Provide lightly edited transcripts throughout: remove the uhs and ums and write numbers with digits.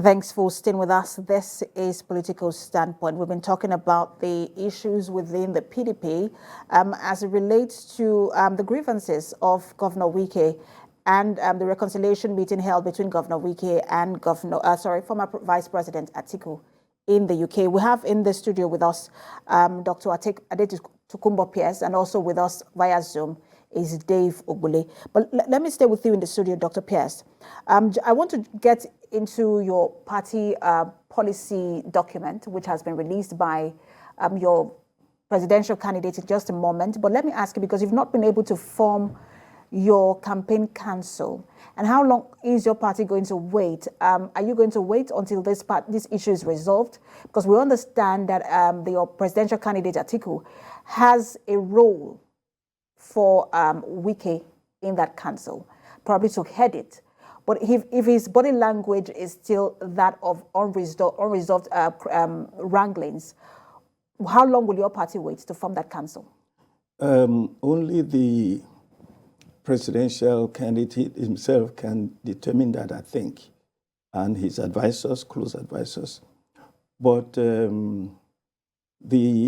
Thanks for staying with us. This is Political Standpoint. We've been talking about the issues within the PDP as it relates to the grievances of Governor Wike and the reconciliation meeting held between Governor Wike and former Vice President Atiku in the UK. We have in the studio with us Dr. Atiku Pierce, and also with us via Zoom is Dave Ogbule. But let me stay with you in the studio, Dr. Pierce. I want to get into your party policy document, which has been released by your presidential candidate in just a moment. But let me ask you, because you've not been able to form your campaign council, and how long is your party going to wait? Are you going to wait until this issue is resolved? Because we understand that your presidential candidate Atiku has a role for Wike in that council, probably to head it. But if his body language is still that of unresolved wranglings, how long will your party wait to form that council? Only the presidential candidate himself can determine that, I think, and his advisors, close advisors. But the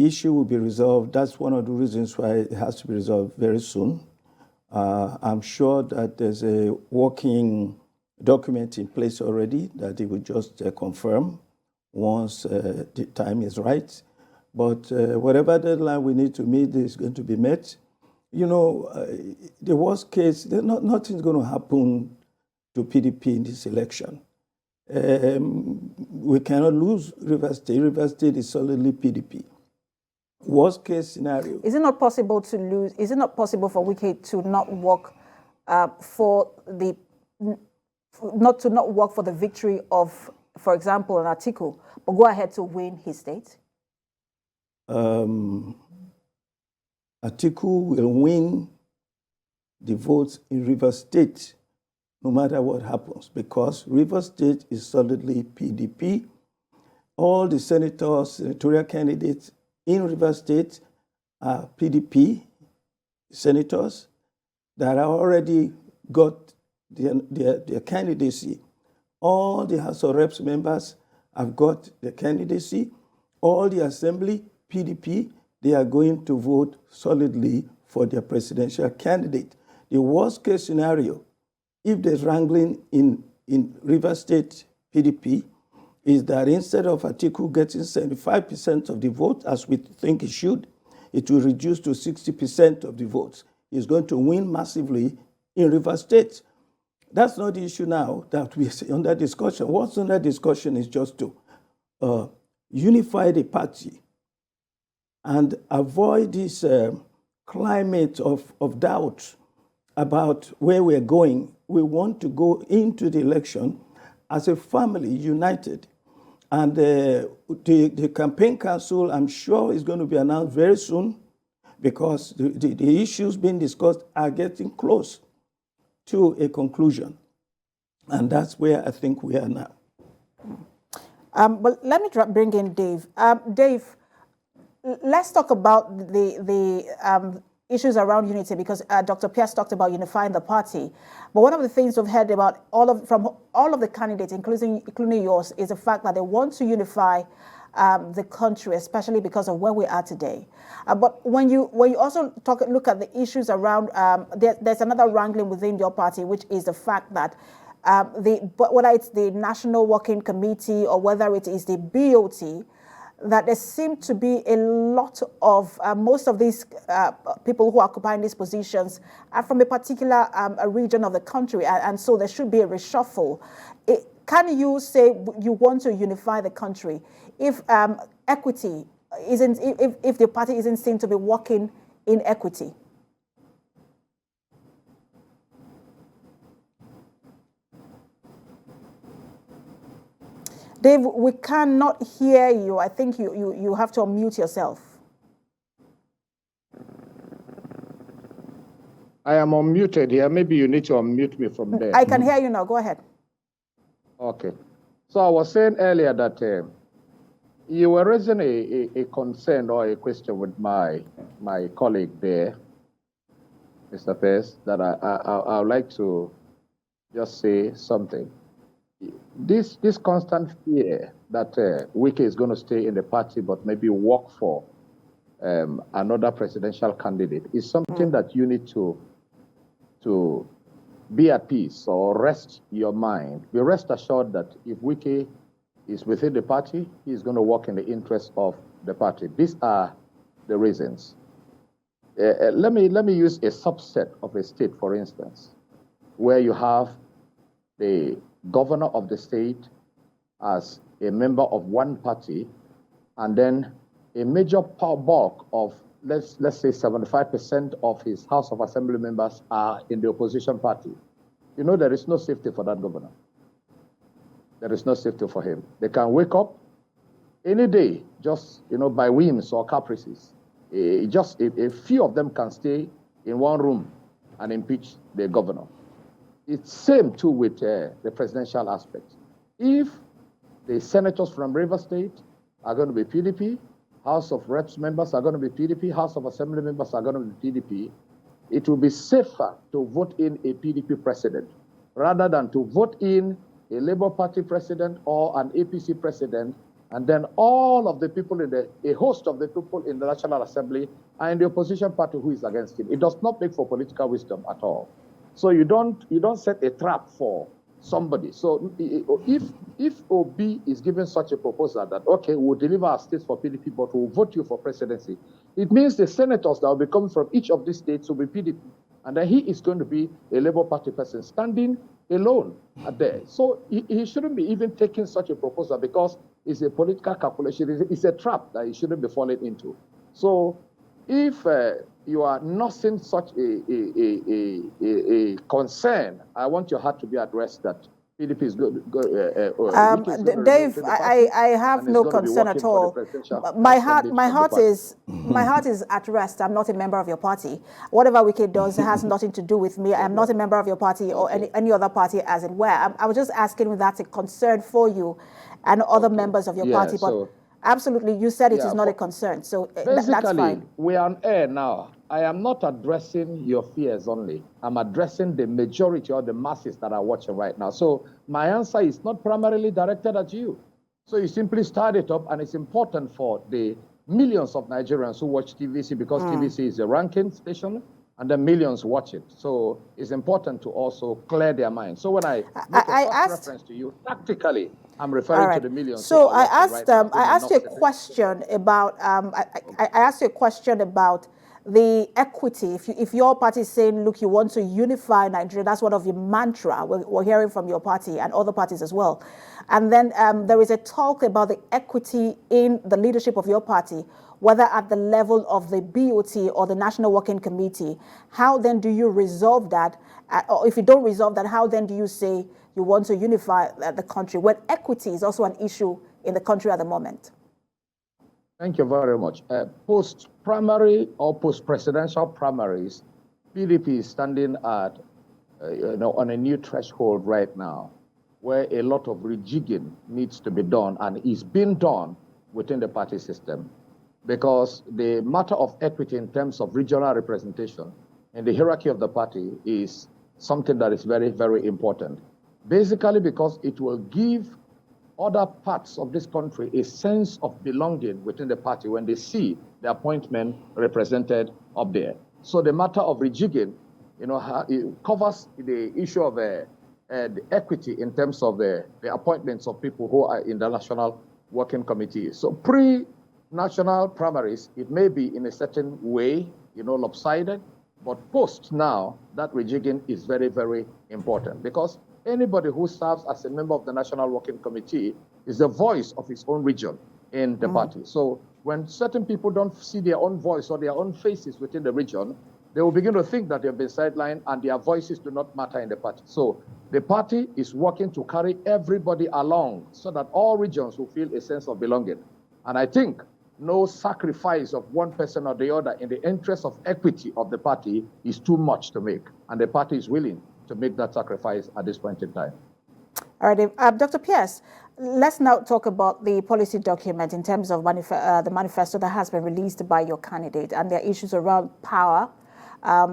issue will be resolved. That's one of the reasons why it has to be resolved very soon. I'm sure that there's a working document in place already that he will just confirm once the time is right. But whatever deadline we need to meet is going to be met. You know, the worst case, nothing's going to happen to PDP in this election. We cannot lose Rivers State. Rivers State is solidly PDP. Worst case scenario. Is it not possible to lose? Is it not possible for Wike to not work for the victory of, for example, an Atiku, but go ahead to win his state? Atiku will win the votes in Rivers State no matter what happens, because Rivers State is solidly PDP. All the senators, senatorial candidates in Rivers State are PDP senators that have already got their candidacy. All the House of Reps members have got their candidacy. All the Assembly, PDP, they are going to vote solidly for their presidential candidate. The worst case scenario, if there's wrangling in Rivers State PDP, is that instead of Atiku getting 75% of the vote, as we think he should, it will reduce to 60% of the votes. He's going to win massively in Rivers State. That's not the issue now that we are under discussion. What's under discussion is just to unify the party and avoid this climate of doubt about where we're going. We want to go into the election as a family united. And the campaign council, I'm sure, is going to be announced very soon, because the issues being discussed are getting close to a conclusion. And that's where I think we are now. But let me bring in Dave. Dave, let's talk about the issues around unity, because Dr. Pierce talked about unifying the party. But one of the things we've heard about from all of the candidates, including yours, is the fact that they want to unify the country, especially because of where we are today. But when you also look at the issues around, there's another wrangling within your party, which is the fact that whether it's the National Working Committee or whether it is the BOT, that there seem to be a lot of, most of these people who are occupying these positions are from a particular region of the country, and so there should be a reshuffle. Can you say you want to unify the country if equity isn't, if the party isn't seen to be working in equity? Dave, we cannot hear you. I think you have to unmute yourself. I am unmuted here. Maybe you need to unmute me from there. I can hear you now. Go ahead. Okay. So I was saying earlier that you were raising a concern or a question with my colleague there, Mr. Pierce, that I would like to just say something. this constant fear that Wike is going to stay in the party but maybe work for another presidential candidate is something that you need to be at peace or rest your mind. Be rest assured that if Wike is within the party, he is going to work in the interest of the party. These are the reasons. Let me use a subset of a state, for instance, where you have the governor of the state as a member of one party, and then a major bulk of, let's say 75% of his House of Assembly members are in the opposition party. You know, there is no safety for that governor. There is no safety for him. They can wake up any day, just, you know, by whims or caprices. Just a few of them can stay in one room and impeach the governor. It's same too with the presidential aspect. If the senators from Rivers State are going to be PDP, House of Reps members are going to be PDP, House of Assembly members are going to be PDP, it will be safer to vote in a PDP president rather than to vote in a Labour Party president or an APC president, and then all of the people a host of the people in the National Assembly are in the opposition party who is against him. It does not make for political wisdom at all. So you don't set a trap for somebody. So if OB is given such a proposal that, okay, we'll deliver our states for PDP, but we'll vote you for presidency, it means the senators that will be coming from each of these states will be PDP. And then he is going to be a Labour Party person standing alone there. So he shouldn't be even taking such a proposal because it's a political calculation. It's a trap that he shouldn't be falling into. So if you are nursing such a concern, I want your heart to be addressed that PDP is good. Dave, I have no concern at all. My heart is at rest. I'm not a member of your party. Whatever Wike does has nothing to do with me. I am not a member of your party or any other party, as it were. I was just asking if that's a concern for you and other members of your party. But absolutely, you said it is not a concern. So that's fine. We are on air now. I am not addressing your fears only. I'm addressing the majority or the masses that are watching right now. So my answer is not primarily directed at you. So you simply start it up, and it's important for the millions of Nigerians who watch TVC because TVC is a ranking station, and then millions watch it. So it's important to also clear their minds. So when I make a reference to you, tactically, I'm referring to the millions. So I asked you a question about I asked you a question about the equity. If your party is saying, look, you want to unify Nigeria, that's one of your mantra. We're hearing from your party and other parties as well. And then there is a talk about the equity in the leadership of your party, whether at the level of the BOT or the National Working Committee. How then do you resolve that? Or if you don't resolve that, how then do you say you want to unify the country when equity is also an issue in the country at the moment? Thank you very much. Post-primary or post-presidential primaries, PDP is standing at, on a new threshold right now, where a lot of rejigging needs to be done and is being done within the party system, because the matter of equity in terms of regional representation in the hierarchy of the party is something that is very, very important. Basically because it will give other parts of this country a sense of belonging within the party when they see the appointment represented up there. So the matter of rejigging, it covers the issue of the equity in terms of the appointments of people who are in the National Working Committee. So pre-national primaries, it may be in a certain way, lopsided, but post now, that rejigging is very, very important because anybody who serves as a member of the National Working Committee is the voice of his own region in the party. So when certain people don't see their own voice or their own faces within the region, they will begin to think that they've been sidelined and their voices do not matter in the party. So the party is working to carry everybody along so that all regions will feel a sense of belonging. And I think no sacrifice of one person or the other in the interest of equity of the party is too much to make. And the party is willing to make that sacrifice at this point in time. All right, Dr. Pierce, let's now talk about the policy document in terms of the manifesto that has been released by your candidate, and their issues around power,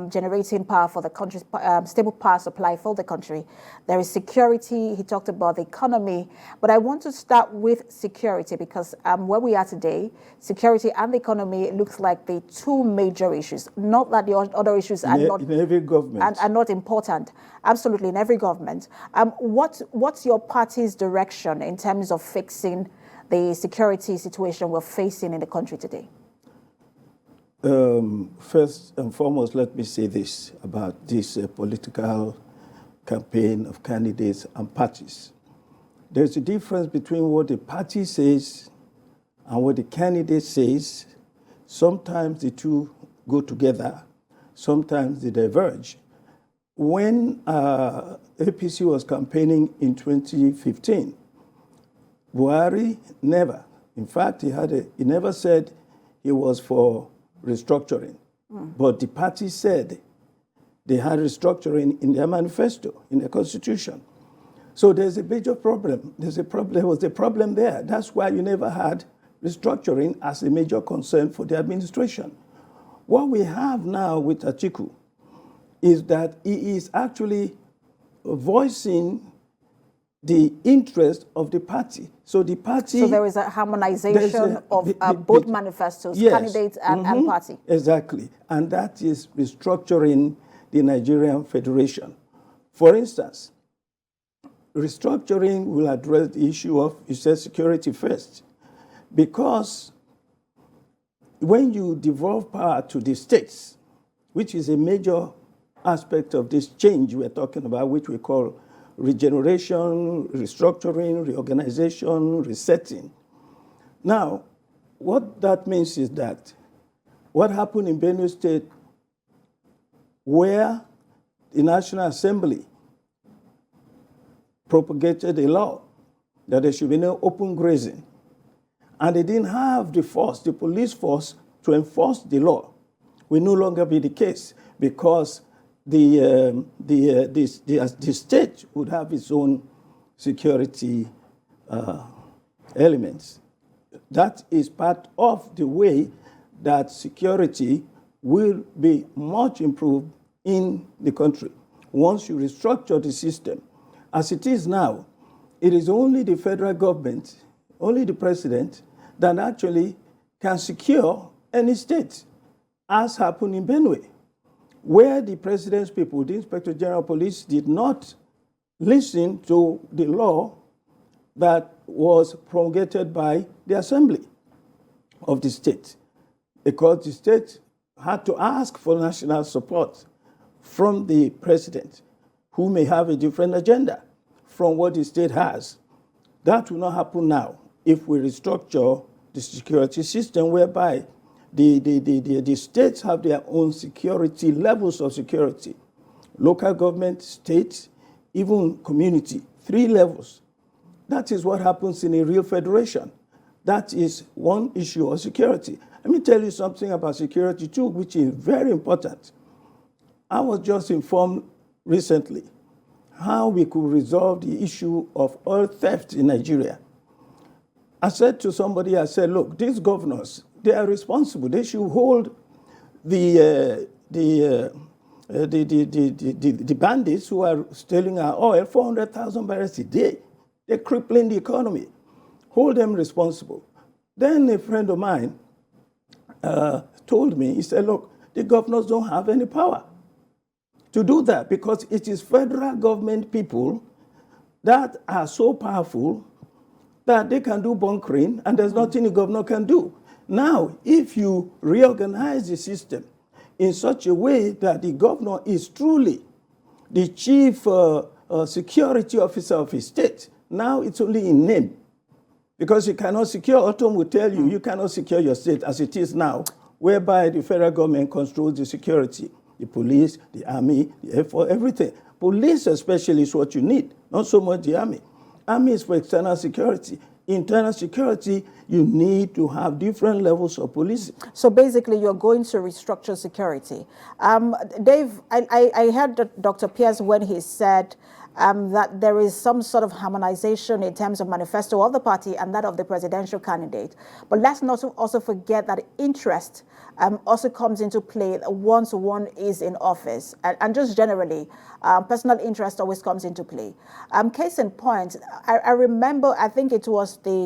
generating power for the country's stable power supply for the country. There is security. He talked about the economy. But I want to start with security because where we are today, security and the economy looks like the two major issues. Not that the other issues are not in every government are not important. Absolutely, in every government. What's your party's direction in terms of fixing the security situation we're facing in the country today? First and foremost, let me say this about this political campaign of candidates and parties. There's a difference between what the party says and what the candidate says. Sometimes the two go together, sometimes they diverge. When APC was campaigning in 2015, Buhari never, in fact, he never said he was for restructuring. But the party said they had restructuring in their manifesto, in their constitution. So there's a major problem. There was a problem there. That's why you never had restructuring as a major concern for the administration. What we have now with Atiku is that he is actually voicing the interest of the party. So the party... So there is a harmonization of both manifestos, yes, candidates and party. Exactly. And that is restructuring the Nigerian Federation. For instance, restructuring will address the issue of, you said, security first. Because when you devolve power to the states, which is a major aspect of this change we're talking about, which we call regeneration, restructuring, reorganization, resetting. Now, what that means is that what happened in Benue State, where the National Assembly propagated a law that there should be no open grazing, and they didn't have the force, the police force, to enforce the law, will no longer be the case because the state would have its own security elements. That is part of the way that security will be much improved in the country once you restructure the system. As it is now, it is only the federal government, only the president, that actually can secure any state, as happened in Benue, where the president's people, the Inspector General of Police, did not listen to the law that was promulgated by the Assembly of the state, because the state had to ask for national support from the president, who may have a different agenda from what the state has. That will not happen now if we restructure the security system, whereby the states have their own security, levels of security. Local government, state, even community, 3 levels. That is what happens in a real federation. That is one issue of security. Let me tell you something about security too, which is very important. I was just informed recently how we could resolve the issue of oil theft in Nigeria. I said to somebody, I said, look, these governors, they are responsible. They should hold the bandits who are stealing our oil, 400,000 barrels a day. They're crippling the economy. Hold them responsible. Then a friend of mine told me, he said, look, the governors don't have any power to do that because it is federal government people that are so powerful that they can do bunkering and there's nothing the governor can do. Now, if you reorganize the system in such a way that the governor is truly the chief security officer of his state, now it's only in name. Because you cannot secure, Autumn will tell you, you cannot secure your state as it is now, whereby the federal government controls the security, the police, the army, the Air Force, everything. Police especially is what you need, not so much the army. Army is for external security. Internal security, you need to have different levels of policing. So basically, you're going to restructure security. Dave, I heard Dr. Pierce when he said that there is some sort of harmonization in terms of manifesto of the party and that of the presidential candidate. But let's not also forget that interest also comes into play once one is in office, and just generally, personal interest always comes into play. Case in point, I remember, I think it was it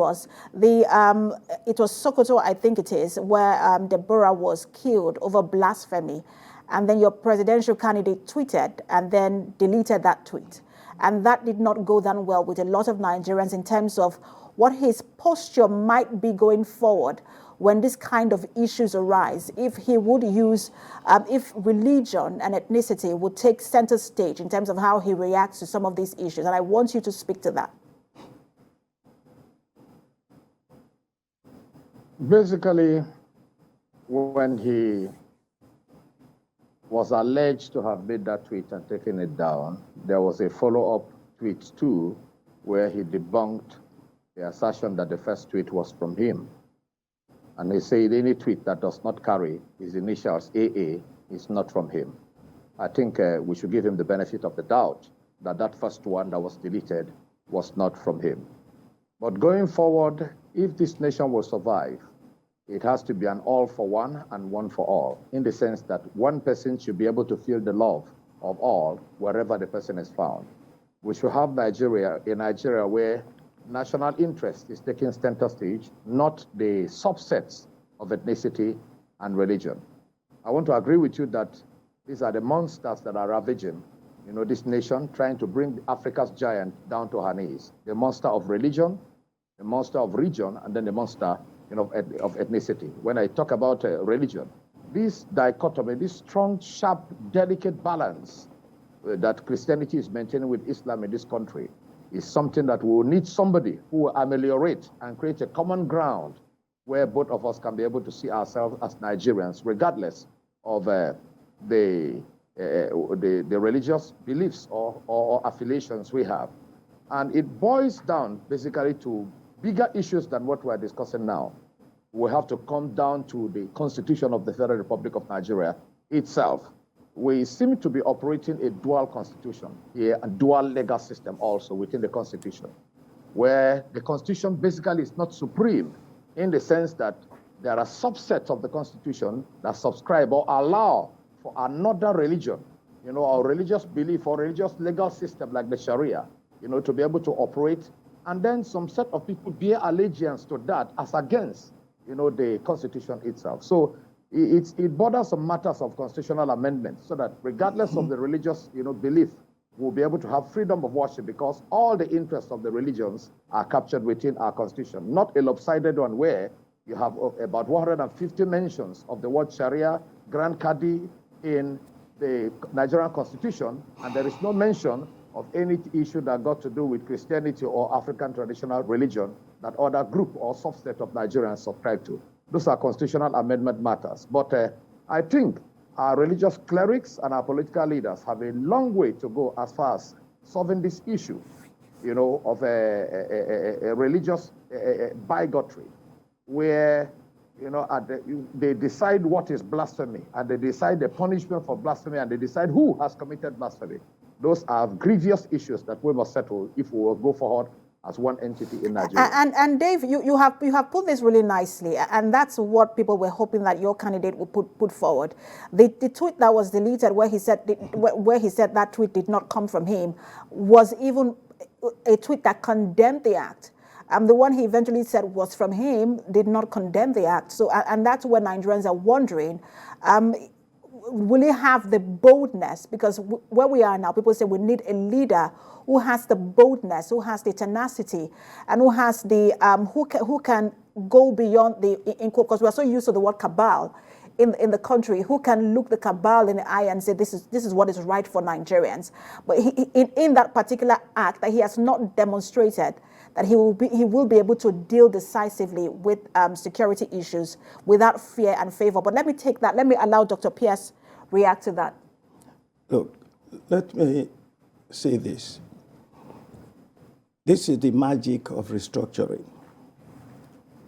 was Sokoto, I think it is, where Deborah was killed over blasphemy. And then your presidential candidate tweeted and then deleted that tweet. And that did not go down well with a lot of Nigerians in terms of what his posture might be going forward when this kind of issues arise. If he would use, if religion and ethnicity would take center stage in terms of how he reacts to some of these issues. And I want you to speak to that. Basically, when he was alleged to have made that tweet and taken it down, there was a follow-up tweet too, where he debunked the assertion that the first tweet was from him. And he said any tweet that does not carry his initials AA is not from him. I think we should give him the benefit of the doubt that that first one that was deleted was not from him. But going forward, if this nation will survive, it has to be an all for one and one for all, in the sense that one person should be able to feel the love of all wherever the person is found. We should have Nigeria where national interest is taking center stage, not the subsets of ethnicity and religion. I want to agree with you that these are the monsters that are ravaging, this nation, trying to bring Africa's giant down to her knees. The monster of religion, the monster of region, and then the monster of ethnicity. When I talk about religion, this dichotomy, this strong, sharp, delicate balance that Christianity is maintaining with Islam in this country is something that we will need somebody who will ameliorate and create a common ground where both of us can be able to see ourselves as Nigerians, regardless of the religious beliefs or affiliations we have. And it boils down basically to bigger issues than what we're discussing now. We have to come down to the Constitution of the Federal Republic of Nigeria itself. We seem to be operating a dual constitution here, a dual legal system also within the Constitution, where the Constitution basically is not supreme in the sense that there are subsets of the Constitution that subscribe or allow for another religion, or religious belief or religious legal system like the Sharia, to be able to operate. And then some set of people bear allegiance to that as against, the Constitution itself. So it borders some matters of constitutional amendment so that regardless of the religious, belief, we'll be able to have freedom of worship because all the interests of the religions are captured within our Constitution, not a lopsided one where you have about 150 mentions of the word Sharia, Grand Qadi in the Nigerian Constitution, and there is no mention of any issue that got to do with Christianity or African traditional religion that other group or subset of Nigerians subscribe to. Those are constitutional amendment matters. But I think our religious clerics and our political leaders have a long way to go as far as solving this issue, of a religious bigotry, where, they decide what is blasphemy, and they decide the punishment for blasphemy, and they decide who has committed blasphemy. Those are grievous issues that we must settle if we will go forward as one entity in Nigeria. And Dave, you have put this really nicely, and that's what people were hoping that your candidate would put forward. The tweet that was deleted, where he said that tweet did not come from him, was even a tweet that condemned the act. The one he eventually said was from him did not condemn the act. So, and that's where Nigerians are wondering. Will he have the boldness? Because where we are now, people say we need a leader who has the boldness, who has the tenacity, and who has the who can go beyond the because we're so used to the word cabal in the country, who can look the cabal in the eye and say this is what is right for Nigerians. But in that particular act, that he has not demonstrated that he will be able to deal decisively with security issues without fear and favor. But let me allow Dr. Pierce react to that. Look, let me say this. This is the magic of restructuring.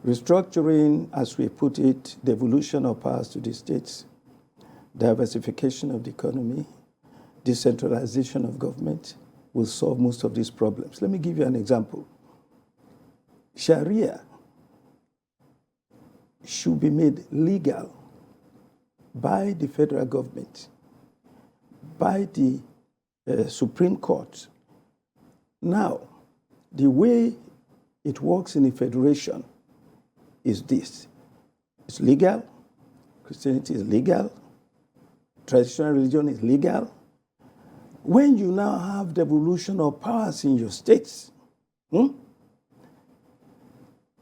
Restructuring, as we put it, devolution of powers to the states, diversification of the economy, decentralization of government will solve most of these problems. Let me give you an example. Sharia should be made legal by the federal government, by the Supreme Court. Now, the way it works in a federation is this. It's legal. Christianity is legal. Traditional religion is legal. When you now have devolution of powers in your states,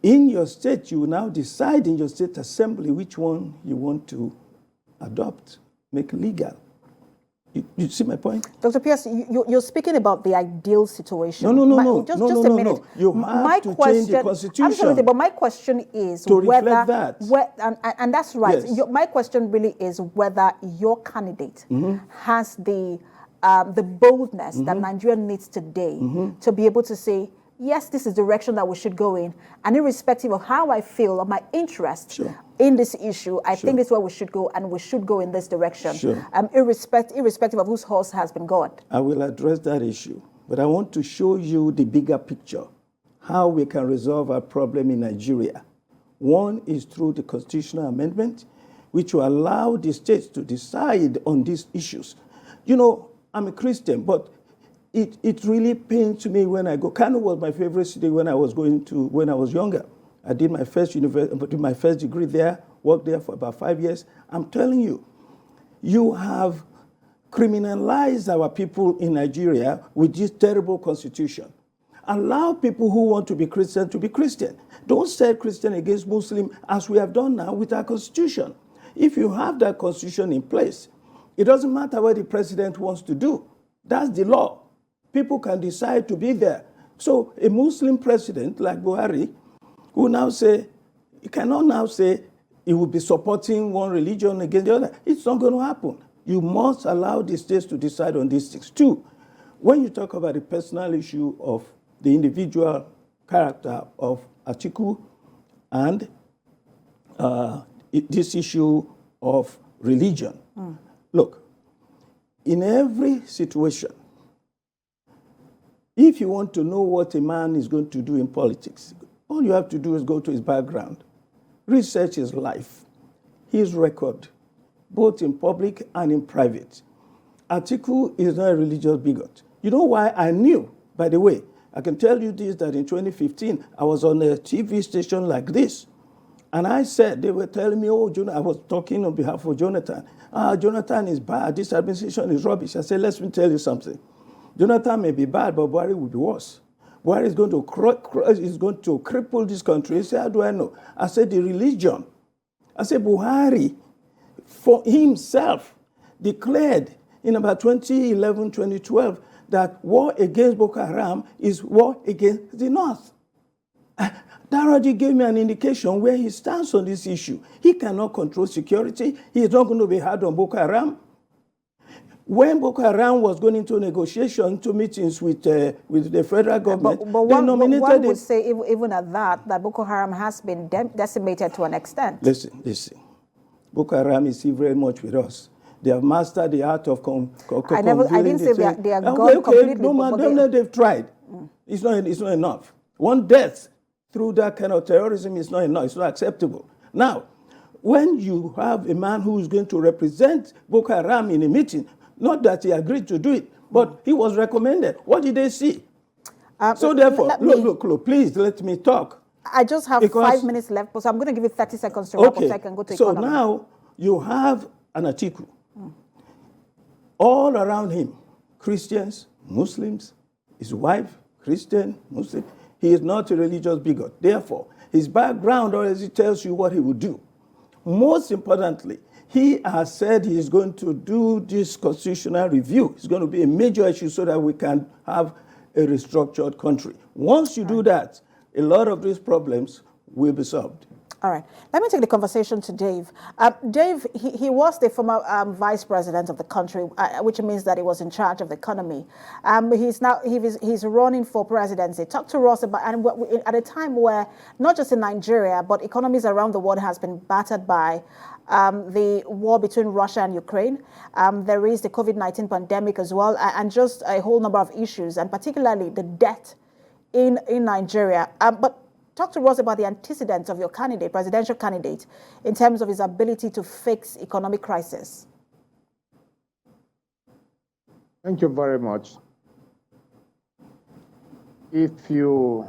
in your state, you now decide in your state assembly which one you want to adopt, make legal. You see my point? Dr. Pierce, you're speaking about the ideal situation. No. Just a minute. You have to change the constitution. Absolutely, but my question is to whether, reflect that. And that's right. Yes. My question really is whether your candidate has the boldness that Nigeria needs today to be able to say, yes, this is the direction that we should go in. And irrespective of how I feel or my interest in this issue, I think this is where we should go, and we should go in this direction. Irrespective of whose horse has been got. I will address that issue, but I want to show you the bigger picture, how we can resolve our problem in Nigeria. One is through the constitutional amendment, which will allow the states to decide on these issues. You know, I'm a Christian, but it really pains me when I go. Kano was my favorite city when I was younger. I did my first degree there, worked there for about 5 years. I'm telling you, you have criminalized our people in Nigeria with this terrible constitution. Allow people who want to be Christian to be Christian. Don't set Christian against Muslim as we have done now with our constitution. If you have that constitution in place, it doesn't matter what the president wants to do. That's the law. People can decide to be there. So a Muslim president like Buhari will now say, he cannot now say he will be supporting one religion against the other. It's not going to happen. You must allow the states to decide on these things. Two, when you talk about the personal issue of the individual character of Atiku and this issue of religion, look, in every situation, if you want to know what a man is going to do in politics, all you have to do is go to his background, research his life, his record, both in public and in private. Atiku is not a religious bigot. You know why I knew, by the way, I can tell you this, that in 2015, I was on a TV station like this, and I said, they were telling me, I was talking on behalf of Jonathan. Jonathan is bad, this administration is rubbish. I said, let me tell you something. Jonathan may be bad, but Buhari will be worse. Buhari is going to cripple this country. He said, how do I know? I said, the religion. I said, Buhari, for himself, declared in about 2011, 2012, that war against Boko Haram is war against the North. That already gave me an indication where he stands on this issue. He cannot control security. He is not going to be hard on Boko Haram. When Boko Haram was going into negotiation, to meetings with the federal government, but one would say, even at that Boko Haram has been decimated to an extent. Listen. Boko Haram is still very much with us. They have mastered the art of I didn't say they are gone completely. No, they've tried. It's not enough. One death through that kind of terrorism is not enough. It's not acceptable. Now, when you have a man who is going to represent Boko Haram in a meeting, not that he agreed to do it, but he was recommended. What did they see? So therefore, look, please let me talk. I just have 5 minutes left, so I'm going to give you 30 seconds to wrap up so I can go to economy. So now you have an Atiku. All around him, Christians, Muslims, his wife, Christian, Muslim. He is not a religious bigot. Therefore, his background already tells you what he will do. Most importantly, he has said he is going to do this constitutional review. It's going to be a major issue so that we can have a restructured country. Once you do that, a lot of these problems will be solved. All right. Let me take the conversation to Dave. Dave, he was the former vice president of the country, which means that he was in charge of the economy. He's running for presidency. Talk to us about, and at a time where not just in Nigeria, but economies around the world has been battered by the war between Russia and Ukraine. There is the COVID-19 pandemic as well, and just a whole number of issues, and particularly the debt in Nigeria. But talk to us about the antecedents of your candidate, presidential candidate, in terms of his ability to fix economic crisis. Thank you very much. If you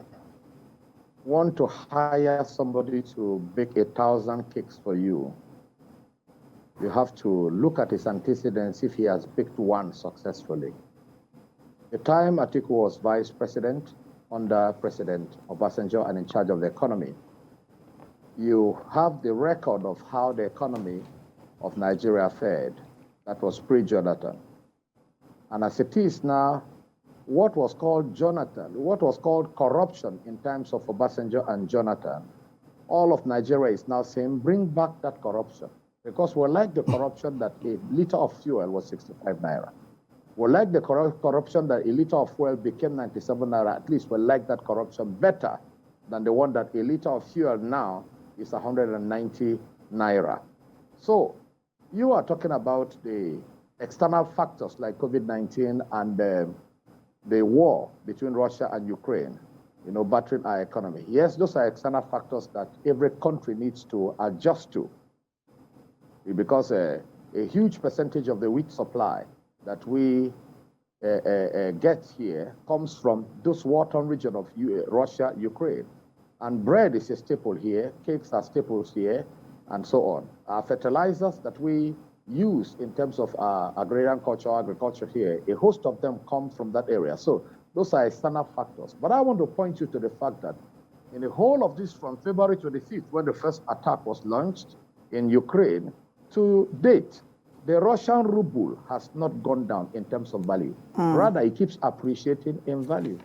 want to hire somebody to bake 1,000 cakes for you, you have to look at his antecedents if he has baked one successfully. The time Atiku was vice president under President Obasanjo and in charge of the economy, you have the record of how the economy of Nigeria fared. That was pre-Jonathan. And as it is now, what was called corruption in times of Obasanjo and Jonathan, all of Nigeria is now saying, bring back that corruption. Because we like the corruption that a liter of fuel was 65 naira. We like the corruption that a liter of fuel became 97 naira. At least we like that corruption better than the one that a liter of fuel now is 190 naira. So you are talking about the external factors like COVID-19 and the war between Russia and Ukraine, battering our economy. Yes, those are external factors that every country needs to adjust to, because a huge percentage of the wheat supply that we get here comes from those war-torn region of Russia, Ukraine. And bread is a staple here, cakes are staples here, and so on. Our fertilizers that we use in terms of agrarian culture, agriculture here, a host of them come from that area. So those are external factors. But I want to point you to the fact that in the whole of this, from February 25th, when the first attack was launched in Ukraine, to date, the Russian ruble has not gone down in terms of value. Rather, it keeps appreciating in value.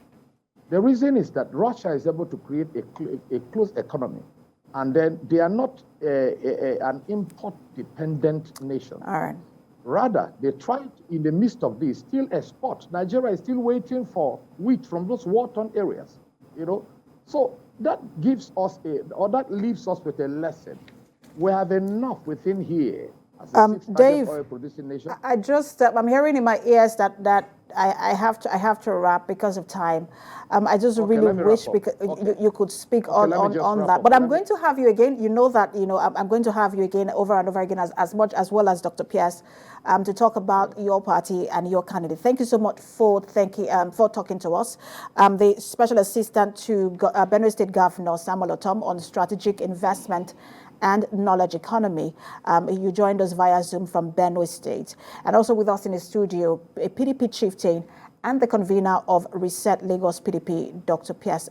The reason is that Russia is able to create a closed economy. And then they are not an import-dependent nation. All right. Rather, they try in the midst of this still export. Nigeria is still waiting for wheat from those war-torn areas. So that gives us that leaves us with a lesson. We have enough within here as a Dave, oil-producing nation. I'm hearing in my ears that I have to wrap because of time. I just really wish you could speak on that. But I'm going to have you again. You know that I'm going to have you again over and over again as well as Dr. Pierce to talk about your party and your candidate. Thank you so much for talking to us. The Special Assistant to Benue State Governor Samuel Otom on strategic investment and knowledge economy. You joined us via Zoom from Benue State. And also with us in the studio, a PDP chieftain and the convener of Reset Lagos PDP, Dr. Pierce